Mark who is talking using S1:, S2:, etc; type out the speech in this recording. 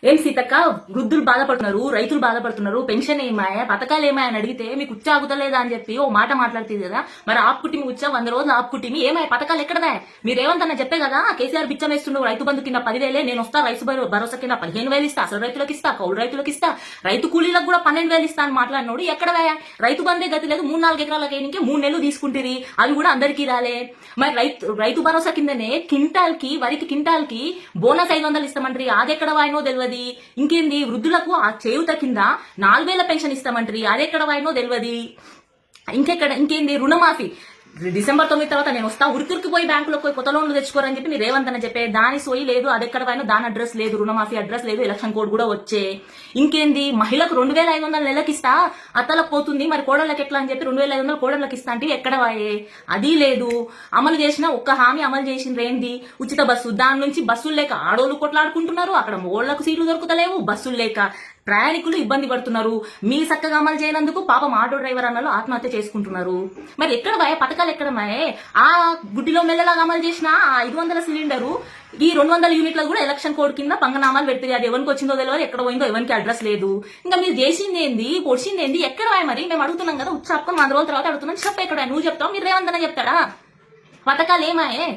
S1: ఏం సీతక్క, వృద్ధులు బాధపడుతున్నారు, రైతులు బాధపడుతున్నారు, పెన్షన్ ఏమాయా, పథకాలు ఏమాయా అని అడిగితే మీకు ఉచ్చ ఆగుతలేదా అని చెప్పి ఓ మాట మాట్లాడుతుంది కదా. మరి ఆపుకుటిమి ఉచ్చ 100 రోజులు ఆపుకుటిమి ఏమాయా, పథకాలు ఎక్కడదా? మీరేమంతన్నా చెప్పే కదా కేసీఆర్ బిచ్చం వేస్తుండవు, రైతు బంధు కింద 10,000 నేను వస్తా, రైతు భరోసా కింద 15,000 ఇస్తా, అసలు రైతులకు ఇస్తా, కౌలు రైతులకు ఇస్తా, రైతు కూలీలకు కూడా 12,000 ఇస్తా అని మాట్లాడినోడు ఎక్కడవా? రైతు బంధే గతి లేదు, 3-4 ఎకరాలకి 3 నెలలు తీసుకుంటుంది, అవి కూడా అందరికీ రాలే. మరి రైతు భరోసా కిందనే వరికి కింటాల్ కి బోనస్ 500 ఇస్తామంటారు, అది ఎక్కడ వాయినో తెలియదు. ఇంకేంది, వృద్ధులకు ఆ చేయుత కింద 4,000 పెన్షన్ ఇస్తామంటారు, అది ఎక్కడ వాయినో తెలియదు. ఇంకేంది, రుణమాఫీ డిసెంబర్ 9 తర్వాత నేను వస్తా, ఉరికి పోయి బ్యాంకులో పోయి కొత్త లోన్లు తెచ్చుకోరని చెప్పి మీరు రేవంత్ అని చెప్పే దాని సోయి లేదు, అది ఎక్కడ పోయినా దాని అడ్రస్ లేదు, రుణమాఫీ అడ్రస్ లేదు, ఎలక్షన్ కోడ్ కూడా వచ్చే. ఇంకేంది, మహిళకు 2,500 నెలకి ఇస్తా, అత్తలకు పోతుంది, మరి కోడళ్ళకి ఎట్లా అని చెప్పి 2,500 కోడళ్ళకి ఇస్తా అంటే ఎక్కడ వాయే, అది లేదు. అమలు చేసిన ఒక్క హామీ అమలు చేసింది ఏంది, ఉచిత బస్సు. దాని నుంచి బస్సులు లేక ఆడోళ్ళు కొట్లాడుకుంటున్నారు, అక్కడ మోళ్లకు సీట్లు దొరుకుతలేవు, బస్సులు లేక ప్రయాణికులు ఇబ్బంది పడుతున్నారు. మీ చక్కగా అమలు చేయనందుకు పాపం ఆటో డ్రైవర్ అన్నలు ఆత్మహత్య చేసుకుంటున్నారు. మరి ఎక్కడ వాయే పథకాలు, ఎక్కడ మాయే? ఆ గుడ్డిలో మెల్లలాగా అమలు చేసిన 500 సిలిండరు ఈ 200 యూనిట్లకు కూడా ఎలక్షన్ కోడ్ కింద పంగనామాలు పెడుతుంది, అది ఎవరికి వచ్చిందో తెలియదు, ఎక్కడ పోయిందో ఎవరికి అడ్రస్ లేదు. ఇంకా మీరు చేసింది ఏంది, పొడిచింది ఏంది, ఎక్కడ వాయ? మరి మేము అడుగుతున్నాం కదా, ఉచ్చాపుకొని 100 రోజుల తర్వాత అడుగుతున్నాం, చెప్ప ఎక్కడ? నువ్వు చెప్తావు, మీరు రేవంతన చెప్తాడా? పథకాలు ఏమాయే?